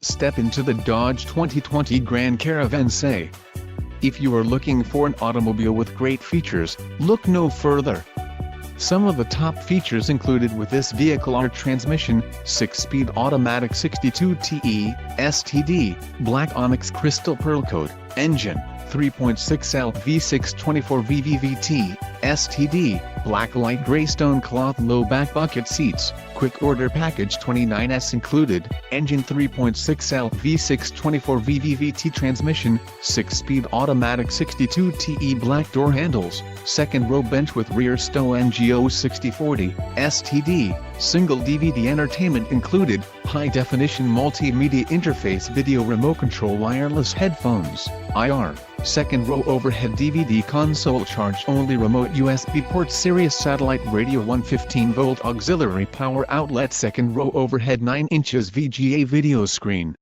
Step into the Dodge 2020 Grand Caravan. If you are looking for an automobile with great features, look no further. Some of the top features included with this vehicle are transmission, 6-speed automatic 62TE, STD, black onyx crystal pearl coat, engine, 3.6L V6 24 VVVT, STD, black light gray stone cloth low back bucket seats, quick order package 29S included, engine 3.6L V6 24 VVVT transmission, 6-speed automatic 62TE black door handles, second row bench with rear stow NGO 6040, STD, single DVD entertainment included, high definition multimedia interface video remote control wireless headphones, IR, second row overhead DVD console charge only remote USB port Sirius satellite radio 115-volt auxiliary power outlet second row overhead 9 inches VGA video screen.